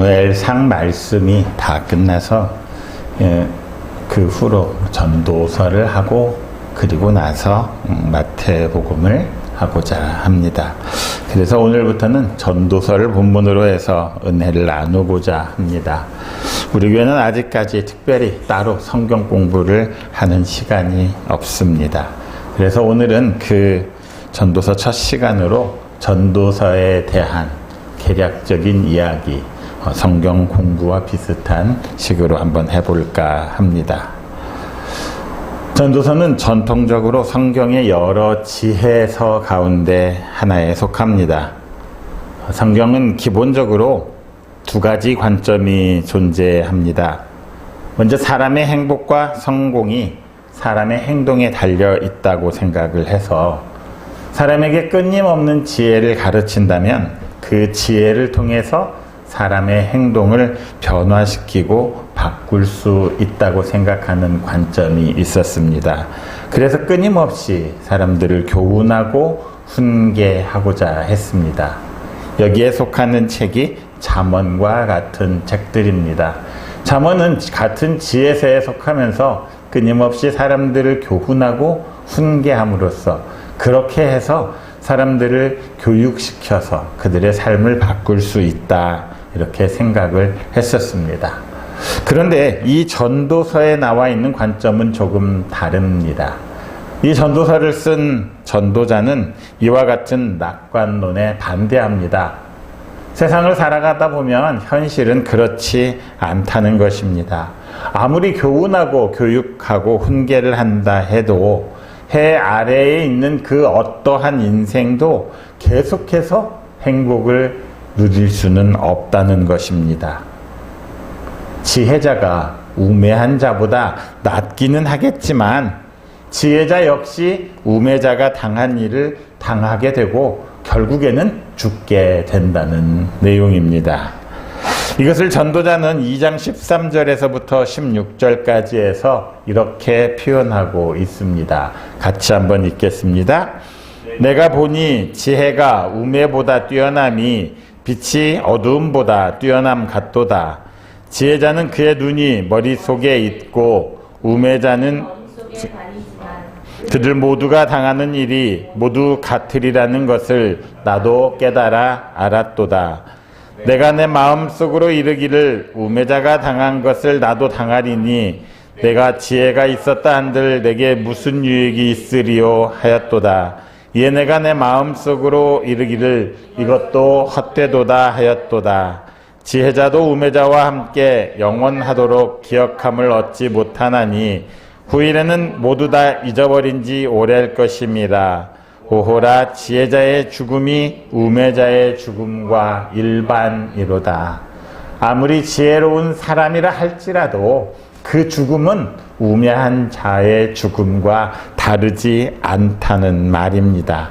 사무엘상 말씀이 다 끝나서 그 후로 전도서를 하고 그리고 나서 마태복음을 하고자 합니다. 그래서 오늘부터는 전도서를 본문으로 해서 은혜를 나누고자 합니다. 우리 교회는 아직까지 특별히 따로 성경 공부를 하는 시간이 없습니다. 그래서 오늘은 그 전도서 첫 시간으로 전도서에 대한 개략적인 이야기, 성경 공부와 비슷한 식으로 한번 해볼까 합니다. 전도서는 전통적으로 성경의 여러 지혜서 가운데 하나에 속합니다. 성경은 기본적으로 두 가지 관점이 존재합니다. 먼저 사람의 행복과 성공이 사람의 행동에 달려 있다고 생각을 해서 사람에게 끊임없는 지혜를 가르친다면 그 지혜를 통해서 사람의 행동을 변화시키고 바꿀 수 있다고 생각하는 관점이 있었습니다. 그래서 끊임없이 사람들을 교훈하고 훈계하고자 했습니다. 여기에 속하는 책이 잠언과 같은 책들입니다. 잠언은 같은 지혜세에 속하면서 끊임없이 사람들을 교훈하고 훈계함으로써 그렇게 해서 사람들을 교육시켜서 그들의 삶을 바꿀 수 있다, 이렇게 생각을 했었습니다. 그런데 이 전도서에 나와 있는 관점은 조금 다릅니다. 이 전도서를 쓴 전도자는 이와 같은 낙관론에 반대합니다. 세상을 살아가다 보면 현실은 그렇지 않다는 것입니다. 아무리 교훈하고 교육하고 훈계를 한다 해도 해 아래에 있는 그 어떠한 인생도 계속해서 행복을 누릴 수는 없다는 것입니다. 지혜자가 우매한 자보다 낫기는 하겠지만 지혜자 역시 우매자가 당한 일을 당하게 되고 결국에는 죽게 된다는 내용입니다. 이것을 전도자는 2장 13절에서부터 16절까지 해서 이렇게 표현하고 있습니다. 같이 한번 읽겠습니다. 내가 보니 지혜가 우매보다 뛰어남이 빛이 어두움보다 뛰어남 같도다. 지혜자는 그의 눈이 머릿속에 있고 우매자는 그들 모두가 당하는 일이 모두 같으리라는 것을 나도 깨달아 알았도다. 내가 내 마음속으로 이르기를 우매자가 당한 것을 나도 당하리니 내가 지혜가 있었다 한들 내게 무슨 유익이 있으리요 하였도다. 이에 내가 내 마음속으로 이르기를 이것도 헛되도다 하였도다. 지혜자도 우매자와 함께 영원하도록 기억함을 얻지 못하나니 후일에는 모두 다 잊어버린 지 오래일 것임이라. 오호라 지혜자의 죽음이 우매자의 죽음과 일반이로다. 아무리 지혜로운 사람이라 할지라도 그 죽음은 우매한 자의 죽음과 다르지 않다는 말입니다.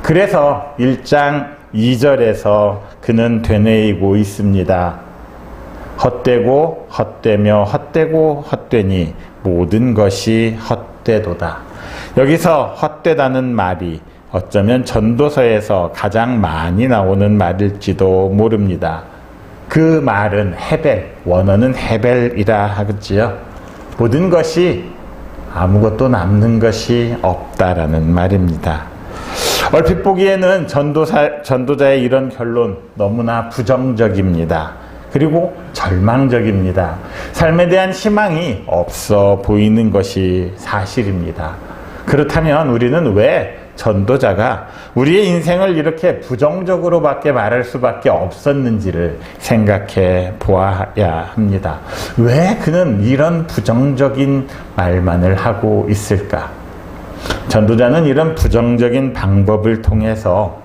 그래서 1장 2절에서 그는 되뇌이고 있습니다. 헛되고 헛되며 헛되고 헛되니 모든 것이 헛되도다. 여기서 헛되다는 말이 어쩌면 전도서에서 가장 많이 나오는 말일지도 모릅니다. 그 말은 헤벨, 원어는 헤벨이라 하겠지요. 모든 것이 아무것도 남는 것이 없다라는 말입니다. 얼핏 보기에는 전도자의 이런 결론 너무나 부정적입니다. 그리고 절망적입니다. 삶에 대한 희망이 없어 보이는 것이 사실입니다. 그렇다면 우리는 왜 전도자가 우리의 인생을 이렇게 부정적으로밖에 말할 수밖에 없었는지를 생각해 보아야 합니다. 왜 그는 이런 부정적인 말만을 하고 있을까? 전도자는 이런 부정적인 방법을 통해서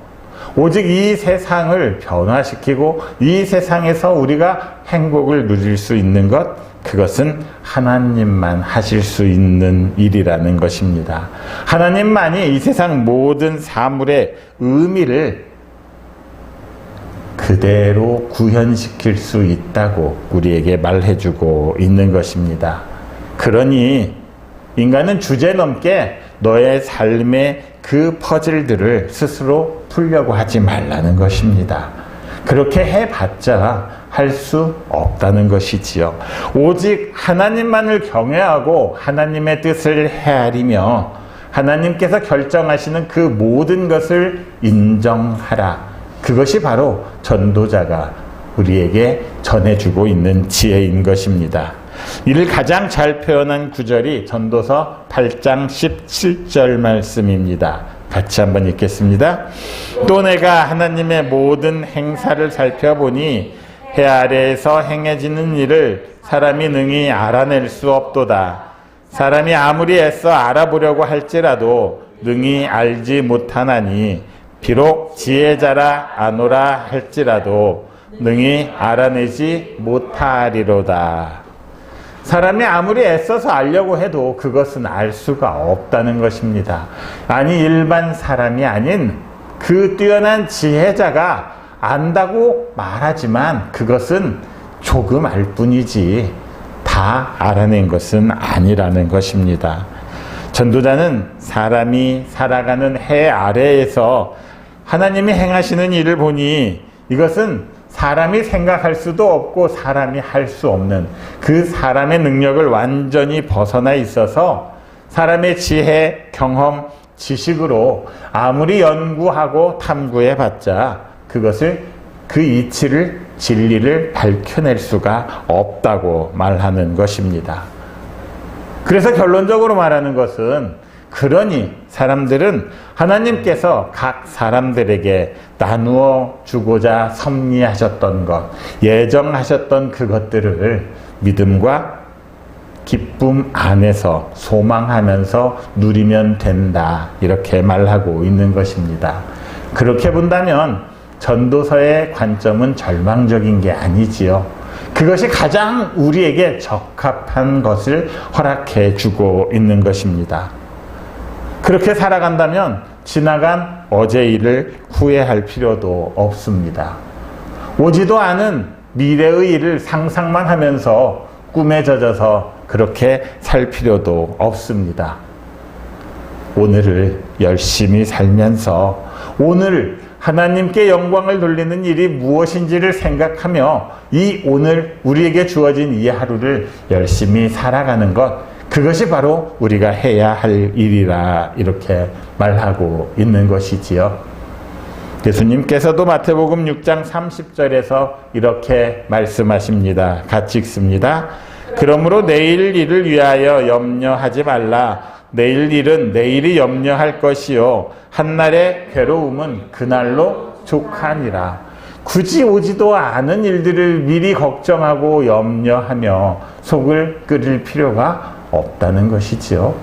오직 이 세상을 변화시키고 이 세상에서 우리가 행복을 누릴 수 있는 것, 그것은 하나님만 하실 수 있는 일이라는 것입니다. 하나님만이 이 세상 모든 사물의 의미를 그대로 구현시킬 수 있다고 우리에게 말해주고 있는 것입니다. 그러니 인간은 주제넘게 너의 삶의 그 퍼즐들을 스스로 풀려고 하지 말라는 것입니다. 그렇게 해봤자 할 수 없다는 것이지요. 오직 하나님만을 경외하고 하나님의 뜻을 헤아리며 하나님께서 결정하시는 그 모든 것을 인정하라. 그것이 바로 전도자가 우리에게 전해주고 있는 지혜인 것입니다. 이를 가장 잘 표현한 구절이 전도서 8장 17절 말씀입니다. 같이 한번 읽겠습니다. 또 내가 하나님의 모든 행사를 살펴보니 해 아래에서 행해지는 일을 사람이 능히 알아낼 수 없도다. 사람이 아무리 애써 알아보려고 할지라도 능히 알지 못하나니 비록 지혜자라 아노라 할지라도 능히 알아내지 못하리로다. 사람이 아무리 애써서 알려고 해도 그것은 알 수가 없다는 것입니다. 아니 일반 사람이 아닌 그 뛰어난 지혜자가 안다고 말하지만 그것은 조금 알 뿐이지 다 알아낸 것은 아니라는 것입니다. 전도자는 사람이 살아가는 해 아래에서 하나님이 행하시는 일을 보니 이것은 사람이 생각할 수도 없고 사람이 할 수 없는 그 사람의 능력을 완전히 벗어나 있어서 사람의 지혜, 경험, 지식으로 아무리 연구하고 탐구해봤자 그것을 그 이치를 진리를 밝혀낼 수가 없다고 말하는 것입니다. 그래서 결론적으로 말하는 것은 그러니 사람들은 하나님께서 각 사람들에게 나누어 주고자 섭리하셨던 것, 예정하셨던 그것들을 믿음과 기쁨 안에서 소망하면서 누리면 된다. 이렇게 말하고 있는 것입니다. 그렇게 본다면 전도서의 관점은 절망적인 게 아니지요. 그것이 가장 우리에게 적합한 것을 허락해 주고 있는 것입니다. 그렇게 살아간다면 지나간 어제 일을 후회할 필요도 없습니다. 오지도 않은 미래의 일을 상상만 하면서 꿈에 젖어서 그렇게 살 필요도 없습니다. 오늘을 열심히 살면서 오늘 하나님께 영광을 돌리는 일이 무엇인지를 생각하며 이 오늘 우리에게 주어진 이 하루를 열심히 살아가는 것, 그것이 바로 우리가 해야 할 일이라 이렇게 말하고 있는 것이지요. 예수님께서도 마태복음 6장 30절에서 이렇게 말씀하십니다. 같이 읽습니다. 그러므로 내일 일을 위하여 염려하지 말라. 내일 일은 내일이 염려할 것이요 한날의 괴로움은 그날로 족하니라. 굳이 오지도 않은 일들을 미리 걱정하고 염려하며 속을 끓일 필요가 없다는 것이지요.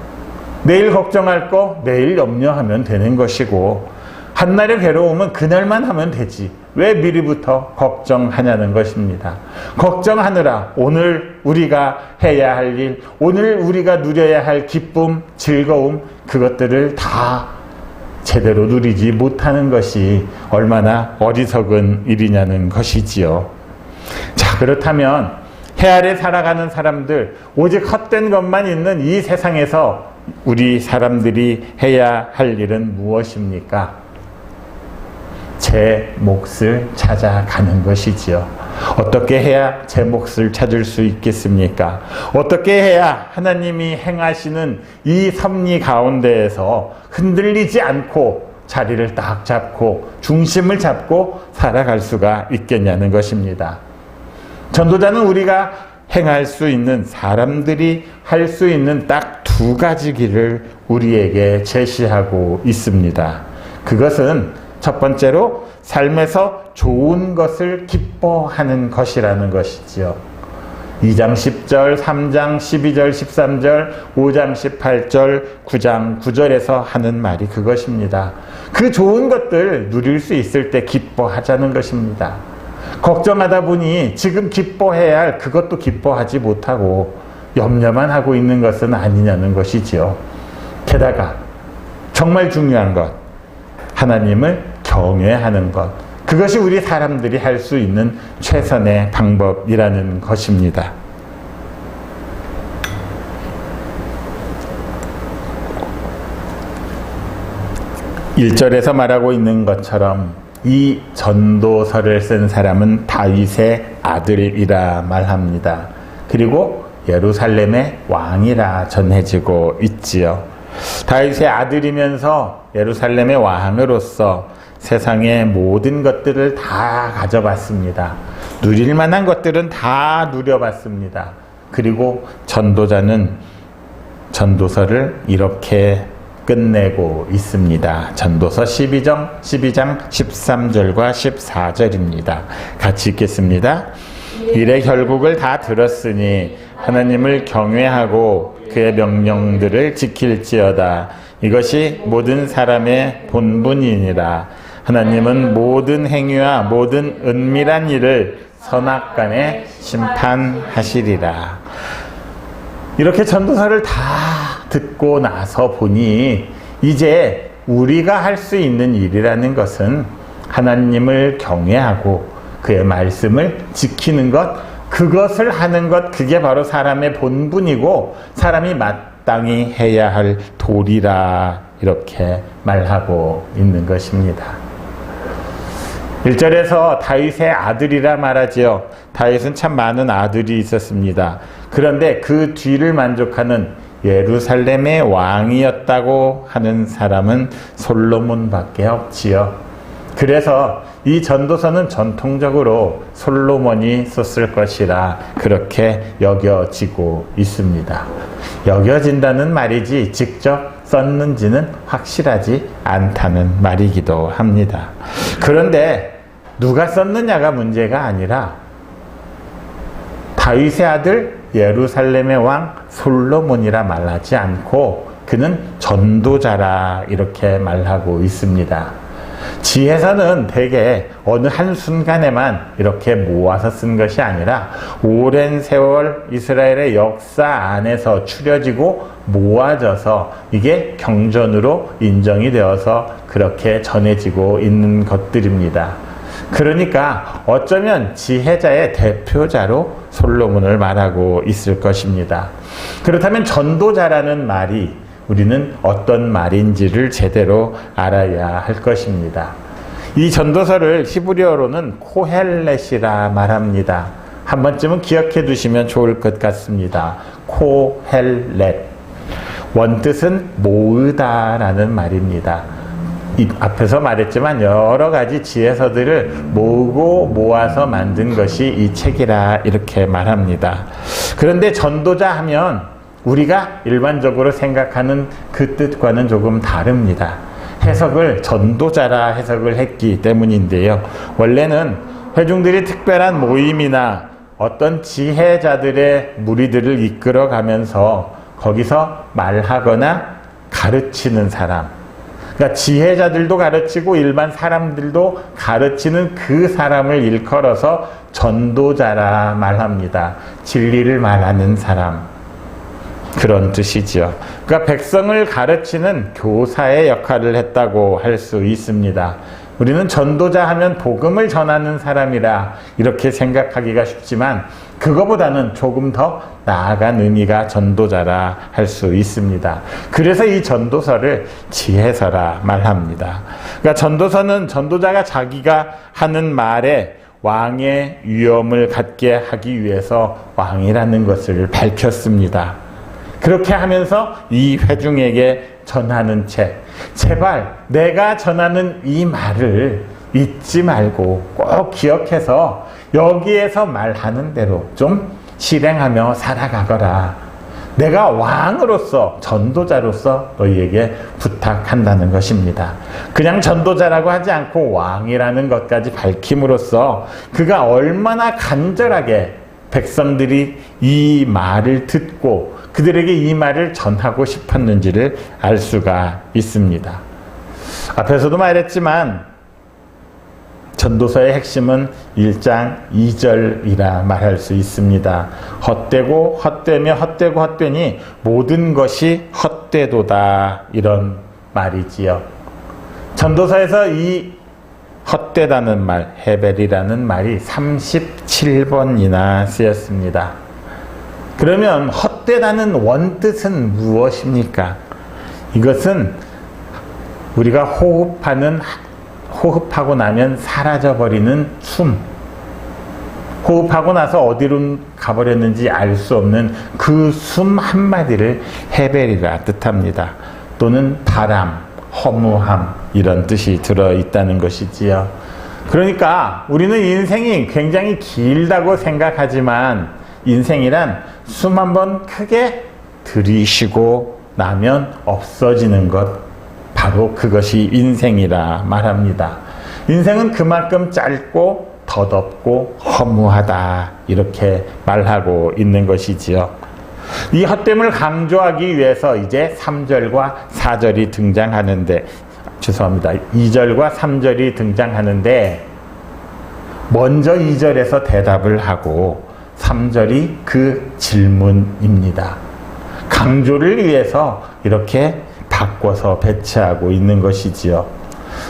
내일 걱정할 거 내일 염려하면 되는 것이고 한날의 괴로움은 그날만 하면 되지 왜 미리부터 걱정하냐는 것입니다. 걱정하느라 오늘 우리가 해야 할 일, 오늘 우리가 누려야 할 기쁨, 즐거움, 그것들을 다 제대로 누리지 못하는 것이 얼마나 어리석은 일이냐는 것이지요. 자, 그렇다면 해 아래 살아가는 사람들, 오직 헛된 것만 있는 이 세상에서 우리 사람들이 해야 할 일은 무엇입니까? 제 몫을 찾아가는 것이지요. 어떻게 해야 제 몫을 찾을 수 있겠습니까? 어떻게 해야 하나님이 행하시는 이 섭리 가운데에서 흔들리지 않고 자리를 딱 잡고 중심을 잡고 살아갈 수가 있겠냐는 것입니다. 전도자는 우리가 행할 수 있는, 사람들이 할 수 있는 딱 두 가지 길을 우리에게 제시하고 있습니다. 그것은 첫 번째로 삶에서 좋은 것을 기뻐하는 것이라는 것이지요. 2장 10절, 3장 12절, 13절, 5장 18절, 9장 9절에서 하는 말이 그것입니다. 그 좋은 것들 누릴 수 있을 때 기뻐하자는 것입니다. 걱정하다 보니 지금 기뻐해야 할 그것도 기뻐하지 못하고 염려만 하고 있는 것은 아니냐는 것이지요. 게다가 정말 중요한 것, 하나님을 경외하는 것, 그것이 우리 사람들이 할 수 있는 최선의 방법이라는 것입니다. (1절에서) 말하고 있는 것처럼 이 전도서를 쓴 사람은 다윗의 아들이라 말합니다. 그리고 예루살렘의 왕이라 전해지고 있지요. 다윗의 아들이면서 예루살렘의 왕으로서 세상의 모든 것들을 다 가져봤습니다. 누릴 만한 것들은 다 누려봤습니다. 그리고 전도자는 전도서를 이렇게 끝내고 있습니다. 전도서 12장 13절과 14절입니다. 같이 읽겠습니다. 일의 결국을 다 들었으니 하나님을 경외하고 그의 명령들을 지킬지어다. 이것이 모든 사람의 본분이니라. 하나님은 모든 행위와 모든 은밀한 일을 선악간에 심판하시리라. 이렇게 전도서를 다 듣고 나서 보니 이제 우리가 할 수 있는 일이라는 것은 하나님을 경외하고 그의 말씀을 지키는 것, 그것을 하는 것, 그게 바로 사람의 본분이고 사람이 마땅히 해야 할 도리라, 이렇게 말하고 있는 것입니다. 1절에서 다윗의 아들이라 말하지요. 다윗은 참 많은 아들이 있었습니다. 그런데 그 뒤를 만족하는 예루살렘의 왕이었다고 하는 사람은 솔로몬밖에 없지요. 그래서 이 전도서는 전통적으로 솔로몬이 썼을 것이라 그렇게 여겨지고 있습니다. 여겨진다는 말이지 직접 썼는지는 확실하지 않다는 말이기도 합니다. 그런데 누가 썼느냐가 문제가 아니라 다윗의 아들 예루살렘의 왕 솔로몬이라 말하지 않고 그는 전도자라 이렇게 말하고 있습니다. 지혜서는 대개 어느 한순간에만 이렇게 모아서 쓴 것이 아니라 오랜 세월 이스라엘의 역사 안에서 추려지고 모아져서 이게 경전으로 인정이 되어서 그렇게 전해지고 있는 것들입니다. 그러니까 어쩌면 지혜자의 대표자로 솔로몬을 말하고 있을 것입니다. 그렇다면 전도자라는 말이 우리는 어떤 말인지를 제대로 알아야 할 것입니다. 이 전도서를 히브리어로는 코헬렛이라 말합니다. 한 번쯤은 기억해 두시면 좋을 것 같습니다. 코헬렛. 원뜻은 모으다라는 말입니다. 이 앞에서 말했지만 여러 가지 지혜서들을 모으고 모아서 만든 것이 이 책이라 이렇게 말합니다. 그런데 전도자 하면 우리가 일반적으로 생각하는 그 뜻과는 조금 다릅니다. 해석을 전도자라 해석을 했기 때문인데요. 원래는 회중들이 특별한 모임이나 어떤 지혜자들의 무리들을 이끌어가면서 거기서 말하거나 가르치는 사람, 그러니까 지혜자들도 가르치고 일반 사람들도 가르치는 그 사람을 일컬어서 전도자라 말합니다. 진리를 말하는 사람, 그런 뜻이지요. 그러니까 백성을 가르치는 교사의 역할을 했다고 할 수 있습니다. 우리는 전도자 하면 복음을 전하는 사람이라 이렇게 생각하기가 쉽지만 그거보다는 조금 더 나아간 의미가 전도자라 할 수 있습니다. 그래서 이 전도서를 지혜서라 말합니다. 그러니까 전도서는 전도자가 자기가 하는 말에 왕의 위엄을 갖게 하기 위해서 왕이라는 것을 밝혔습니다. 그렇게 하면서 이 회중에게 전하는 책, 제발 내가 전하는 이 말을 잊지 말고 꼭 기억해서 여기에서 말하는 대로 좀 실행하며 살아가거라. 내가 왕으로서 전도자로서 너희에게 부탁한다는 것입니다. 그냥 전도자라고 하지 않고 왕이라는 것까지 밝힘으로써 그가 얼마나 간절하게 백성들이 이 말을 듣고 그들에게 이 말을 전하고 싶었는지를 알 수가 있습니다. 앞에서도 말했지만 전도서의 핵심은 1장 2절이라 말할 수 있습니다. 헛되고 헛되며 헛되고 헛되니 모든 것이 헛되도다, 이런 말이지요. 전도서에서 이 헛되다는 말, 헤벨이라는 말이 37번이나 쓰였습니다. 그러면 헛되다는 원뜻은 무엇입니까? 이것은 우리가 호흡하는 호흡하고 나면 사라져버리는 숨. 호흡하고 나서 어디로 가버렸는지 알 수 없는 그 숨 한마디를 헤벨이라 뜻합니다. 또는 바람, 허무함 이런 뜻이 들어있다는 것이지요. 그러니까 우리는 인생이 굉장히 길다고 생각하지만 인생이란 숨 한번 크게 들이쉬고 나면 없어지는 것, 바로 그것이 인생이라 말합니다. 인생은 그만큼 짧고 덧없고 허무하다 이렇게 말하고 있는 것이지요. 이 헛됨을 강조하기 위해서 이제 3절과 4절이 등장하는데, 죄송합니다, 2절과 3절이 등장하는데 먼저 2절에서 대답을 하고 3절이 그 질문입니다. 강조를 위해서 이렇게 바꿔서 배치하고 있는 것이지요.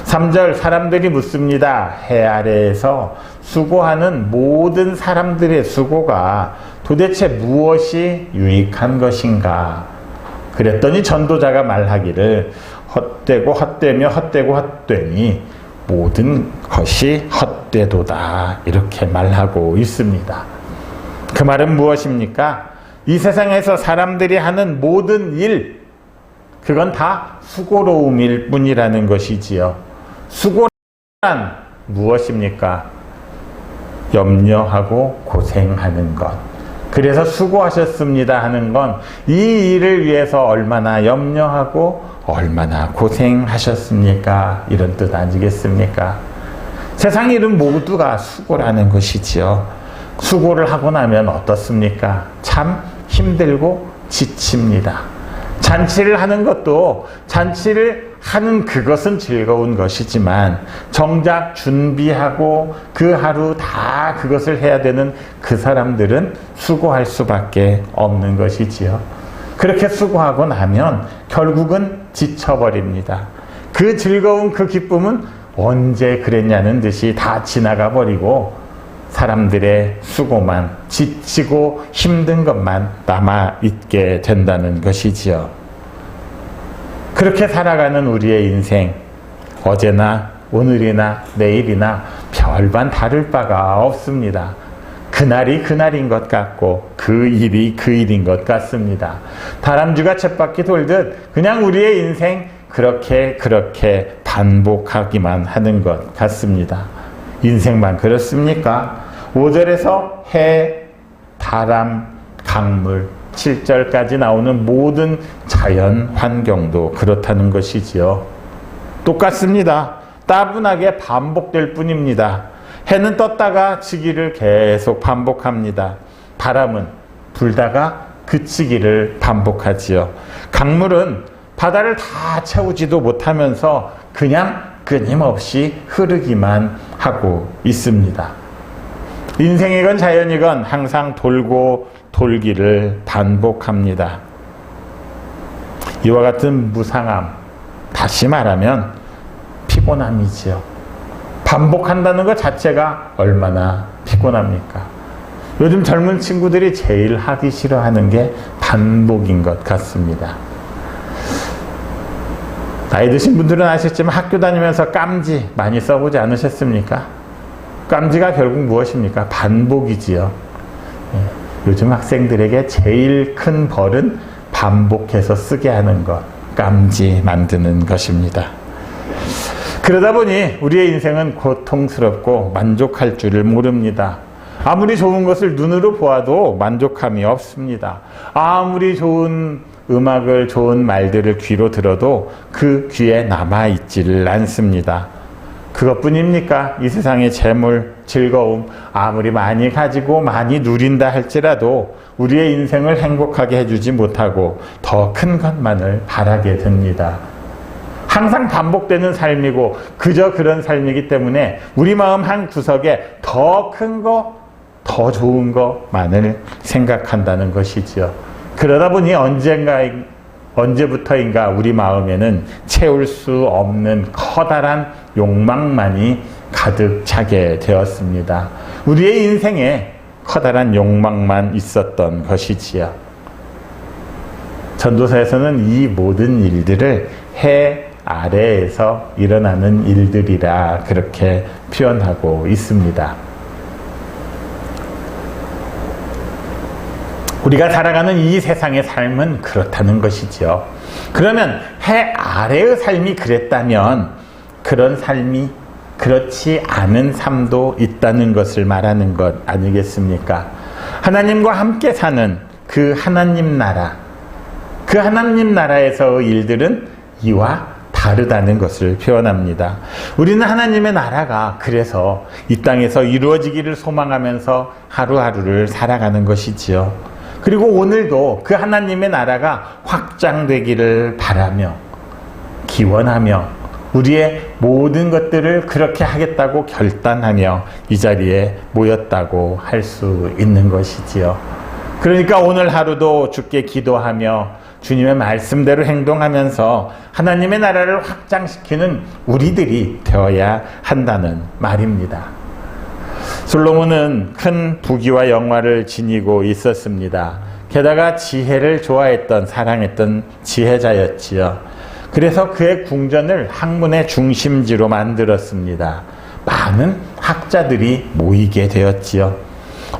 3절, 사람들이 묻습니다. 해 아래에서 수고하는 모든 사람들의 수고가 도대체 무엇이 유익한 것인가? 그랬더니 전도자가 말하기를 헛되고 헛되며 헛되고 헛되니 모든 것이 헛되도다 이렇게 말하고 있습니다. 그 말은 무엇입니까? 이 세상에서 사람들이 하는 모든 일, 그건 다 수고로움일 뿐이라는 것이지요. 수고란 무엇입니까? 염려하고 고생하는 것. 그래서 수고하셨습니다 하는 건 이 일을 위해서 얼마나 염려하고 얼마나 고생하셨습니까? 이런 뜻 아니겠습니까? 세상 일은 모두가 수고라는 것이지요. 수고를 하고 나면 어떻습니까? 참 힘들고 지칩니다. 잔치를 하는 것도 잔치를 하는 그것은 즐거운 것이지만 정작 준비하고 그 하루 다 그것을 해야 되는 그 사람들은 수고할 수밖에 없는 것이지요. 그렇게 수고하고 나면 결국은 지쳐버립니다. 그 즐거운 그 기쁨은 언제 그랬냐는 듯이 다 지나가 버리고 사람들의 수고만, 지치고 힘든 것만 남아있게 된다는 것이지요. 그렇게 살아가는 우리의 인생, 어제나 오늘이나 내일이나 별반 다를 바가 없습니다. 그날이 그날인 것 같고 그 일이 그 일인 것 같습니다. 다람쥐가 쳇바퀴 돌듯 그냥 우리의 인생 그렇게 반복하기만 하는 것 같습니다. 인생만 그렇습니까? 5절에서 해, 바람, 강물, 7절까지 나오는 모든 자연 환경도 그렇다는 것이지요. 똑같습니다. 따분하게 반복될 뿐입니다. 해는 떴다가 지기를 계속 반복합니다. 바람은 불다가 그치기를 반복하지요. 강물은 바다를 다 채우지도 못하면서 그냥 끊임없이 흐르기만 하고 있습니다. 인생이건 자연이건 항상 돌고 돌기를 반복합니다. 이와 같은 무상함, 다시 말하면 피곤함이지요. 반복한다는 것 자체가 얼마나 피곤합니까? 요즘 젊은 친구들이 제일 하기 싫어하는 게 반복인 것 같습니다. 나이 드신 분들은 아시겠지만 학교 다니면서 깜지 많이 써보지 않으셨습니까? 깜지가 결국 무엇입니까? 반복이지요. 요즘 학생들에게 제일 큰 벌은 반복해서 쓰게 하는 것, 깜지 만드는 것입니다. 그러다 보니 우리의 인생은 고통스럽고 만족할 줄을 모릅니다. 아무리 좋은 것을 눈으로 보아도 만족함이 없습니다. 아무리 좋은 음악을, 좋은 말들을 귀로 들어도 그 귀에 남아있지를 않습니다. 그것뿐입니까? 이 세상의 재물, 즐거움 아무리 많이 가지고 많이 누린다 할지라도 우리의 인생을 행복하게 해주지 못하고 더 큰 것만을 바라게 됩니다. 항상 반복되는 삶이고 그저 그런 삶이기 때문에 우리 마음 한 구석에 더 큰 거, 더 좋은 것만을 생각한다는 것이지요. 그러다 보니 언제부터인가 우리 마음에는 채울 수 없는 커다란 욕망만이 가득 차게 되었습니다. 우리의 인생에 커다란 욕망만 있었던 것이지요. 전도서에서는 이 모든 일들을 해, 아래에서 일어나는 일들이라 그렇게 표현하고 있습니다. 우리가 살아가는 이 세상의 삶은 그렇다는 것이죠. 그러면 해 아래의 삶이 그랬다면 그런 삶이 그렇지 않은 삶도 있다는 것을 말하는 것 아니겠습니까? 하나님과 함께 사는 그 하나님 나라, 그 하나님 나라에서의 일들은 이와 다르다는 것을 표현합니다. 우리는 하나님의 나라가 그래서 이 땅에서 이루어지기를 소망하면서 하루하루를 살아가는 것이지요. 그리고 오늘도 그 하나님의 나라가 확장되기를 바라며 기원하며 우리의 모든 것들을 그렇게 하겠다고 결단하며 이 자리에 모였다고 할 수 있는 것이지요. 그러니까 오늘 하루도 주께 기도하며 주님의 말씀대로 행동하면서 하나님의 나라를 확장시키는 우리들이 되어야 한다는 말입니다. 솔로몬은 큰 부귀와 영화를 지니고 있었습니다. 게다가 지혜를 좋아했던, 사랑했던 지혜자였지요. 그래서 그의 궁전을 학문의 중심지로 만들었습니다. 많은 학자들이 모이게 되었지요.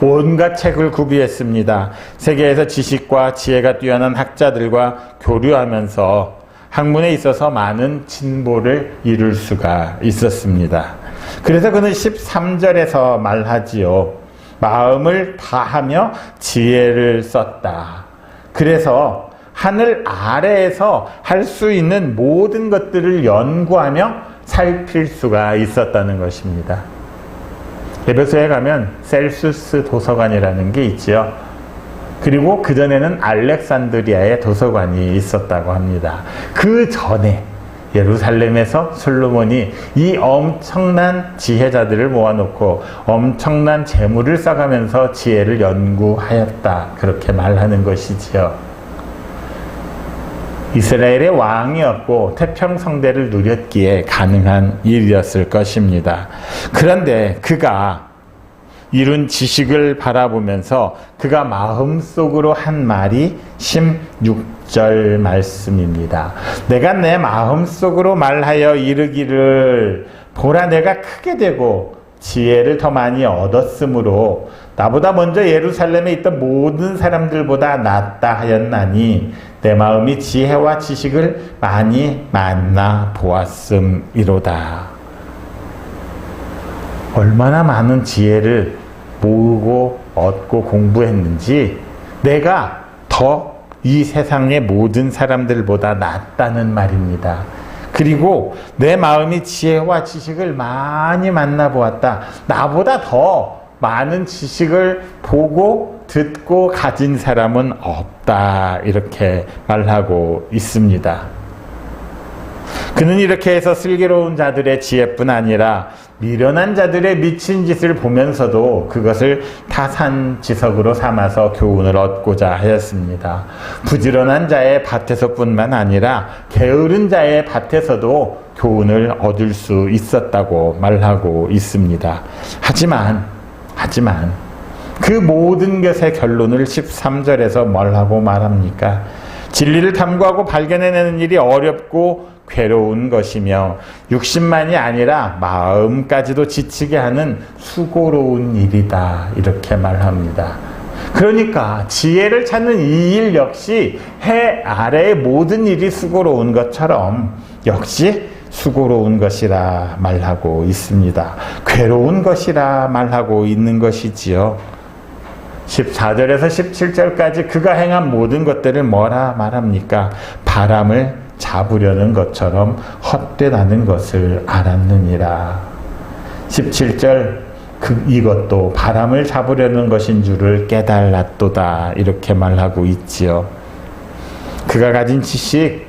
온갖 책을 구비했습니다. 세계에서 지식과 지혜가 뛰어난 학자들과 교류하면서 학문에 있어서 많은 진보를 이룰 수가 있었습니다. 그래서 그는 13절에서 말하지요. 마음을 다하며 지혜를 썼다. 그래서 하늘 아래에서 할 수 있는 모든 것들을 연구하며 살필 수가 있었다는 것입니다. 에베소에 가면 셀수스 도서관이라는 게 있지요. 그리고 그전에는 알렉산드리아의 도서관이 있었다고 합니다. 그 전에 예루살렘에서 솔로몬이 이 엄청난 지혜자들을 모아놓고 엄청난 재물을 써가면서 지혜를 연구하였다. 그렇게 말하는 것이지요. 이스라엘의 왕이었고 태평성대를 누렸기에 가능한 일이었을 것입니다. 그런데 그가 이룬 지식을 바라보면서 그가 마음속으로 한 말이 16절 말씀입니다. 내가 내 마음속으로 말하여 이르기를 보라 내가 크게 되고 지혜를 더 많이 얻었으므로 나보다 먼저 예루살렘에 있던 모든 사람들보다 낫다 하였나니 내 마음이 지혜와 지식을 많이 만나 보았음이로다. 얼마나 많은 지혜를 모으고 얻고 공부했는지 내가 더 이 세상의 모든 사람들보다 낫다는 말입니다. 그리고 내 마음이 지혜와 지식을 많이 만나보았다. 나보다 더 많은 지식을 보고 듣고 가진 사람은 없다. 이렇게 말하고 있습니다. 그는 이렇게 해서 슬기로운 자들의 지혜뿐 아니라 미련한 자들의 미친 짓을 보면서도 그것을 타산지석으로 삼아서 교훈을 얻고자 하였습니다. 부지런한 자의 밭에서뿐만 아니라 게으른 자의 밭에서도 교훈을 얻을 수 있었다고 말하고 있습니다. 하지만 그 모든 것의 결론을 13절에서 뭐라고 말합니까? 진리를 탐구하고 발견해내는 일이 어렵고 괴로운 것이며 육신만이 아니라 마음까지도 지치게 하는 수고로운 일이다. 이렇게 말합니다. 그러니까 지혜를 찾는 이 일 역시 해 아래의 모든 일이 수고로운 것처럼 역시 수고로운 것이라 말하고 있습니다. 괴로운 것이라 말하고 있는 것이지요. 14절에서 17절까지 그가 행한 모든 것들을 뭐라 말합니까? 바람을 잡으려는 것처럼 헛되다는 것을 알았느니라. 17절 이것도 바람을 잡으려는 것인 줄을 깨달았도다. 이렇게 말하고 있지요. 그가 가진 지식,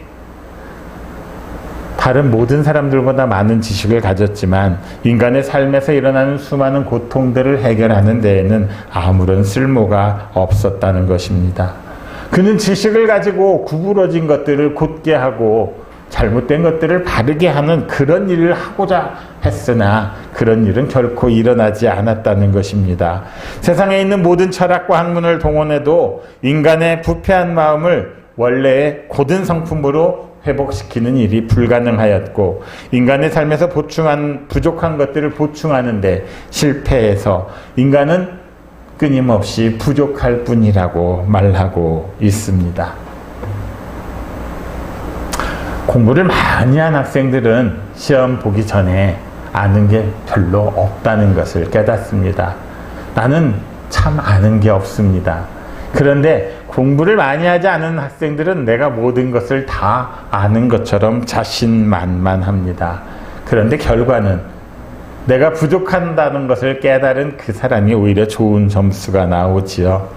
다른 모든 사람들보다 많은 지식을 가졌지만 인간의 삶에서 일어나는 수많은 고통들을 해결하는 데에는 아무런 쓸모가 없었다는 것입니다. 그는 지식을 가지고 구부러진 것들을 곧게 하고 잘못된 것들을 바르게 하는 그런 일을 하고자 했으나 그런 일은 결코 일어나지 않았다는 것입니다. 세상에 있는 모든 철학과 학문을 동원해도 인간의 부패한 마음을 원래의 고든 성품으로 회복시키는 일이 불가능하였고 인간의 삶에서 부족한 것들을 보충하는데 실패해서 인간은 끊임없이 부족할 뿐이라고 말하고 있습니다. 공부를 많이 한 학생들은 시험 보기 전에 아는 게 별로 없다는 것을 깨닫습니다. 나는 참 아는 게 없습니다. 그런데 공부를 많이 하지 않은 학생들은 내가 모든 것을 다 아는 것처럼 자신만만합니다. 그런데 결과는 내가 부족한다는 것을 깨달은 그 사람이 오히려 좋은 점수가 나오지요.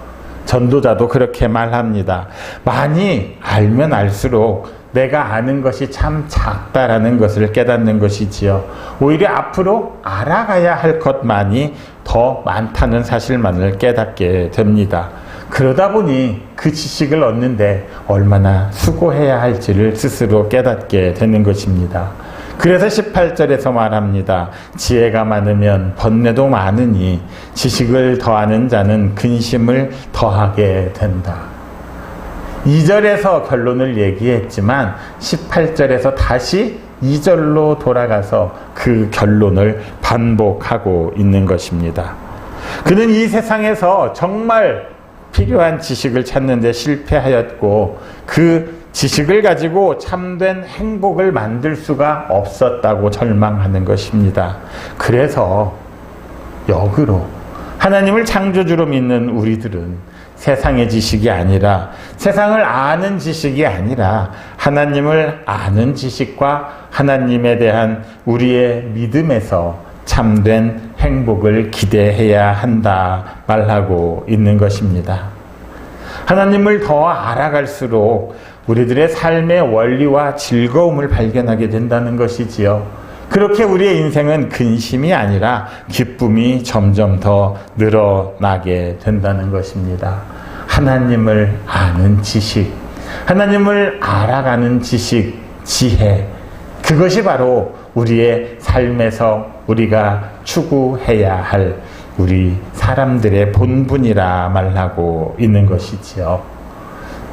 전도자도 그렇게 말합니다. 많이 알면 알수록 내가 아는 것이 참 작다라는 것을 깨닫는 것이지요. 오히려 앞으로 알아가야 할 것만이 더 많다는 사실만을 깨닫게 됩니다. 그러다 보니 그 지식을 얻는데 얼마나 수고해야 할지를 스스로 깨닫게 되는 것입니다. 그래서 18절에서 말합니다. 지혜가 많으면 번뇌도 많으니 지식을 더하는 자는 근심을 더하게 된다. 2절에서 결론을 얘기했지만 18절에서 다시 2절로 돌아가서 그 결론을 반복하고 있는 것입니다. 그는 이 세상에서 정말 필요한 지식을 찾는 데 실패하였고 그 지식을 가지고 참된 행복을 만들 수가 없었다고 절망하는 것입니다. 그래서 역으로 하나님을 창조주로 믿는 우리들은 세상의 지식이 아니라 세상을 아는 지식이 아니라 하나님을 아는 지식과 하나님에 대한 우리의 믿음에서 참된 행복을 기대해야 한다 말하고 있는 것입니다. 하나님을 더 알아갈수록 우리들의 삶의 원리와 즐거움을 발견하게 된다는 것이지요. 그렇게 우리의 인생은 근심이 아니라 기쁨이 점점 더 늘어나게 된다는 것입니다. 하나님을 아는 지식, 하나님을 알아가는 지식, 지혜, 그것이 바로 우리의 삶에서 우리가 추구해야 할 우리 사람들의 본분이라 말하고 있는 것이지요.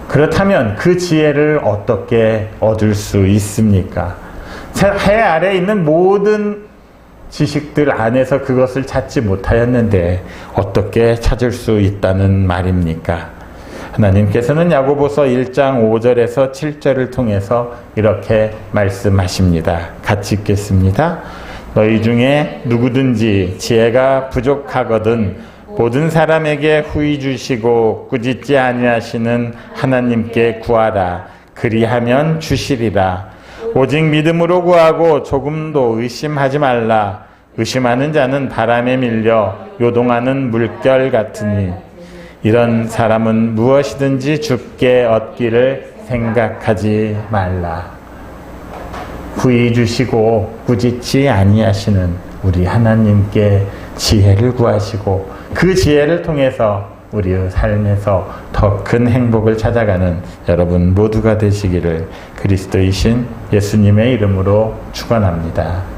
그렇다면 그 지혜를 어떻게 얻을 수 있습니까? 해 아래에 있는 모든 지식들 안에서 그것을 찾지 못하였는데 어떻게 찾을 수 있다는 말입니까? 하나님께서는 야고보서 1장 5절에서 7절을 통해서 이렇게 말씀하십니다. 같이 읽겠습니다. 너희 중에 누구든지 지혜가 부족하거든 모든 사람에게 후히 주시고 꾸짖지 아니하시는 하나님께 구하라. 그리하면 주시리라. 오직 믿음으로 구하고 조금도 의심하지 말라. 의심하는 자는 바람에 밀려 요동하는 물결 같으니 이런 사람은 무엇이든지 주께 얻기를 생각하지 말라. 후히 주시고 꾸짖지 아니하시는 우리 하나님께 지혜를 구하시고 그 지혜를 통해서 우리의 삶에서 더 큰 행복을 찾아가는 여러분 모두가 되시기를 그리스도이신 예수님의 이름으로 축원합니다.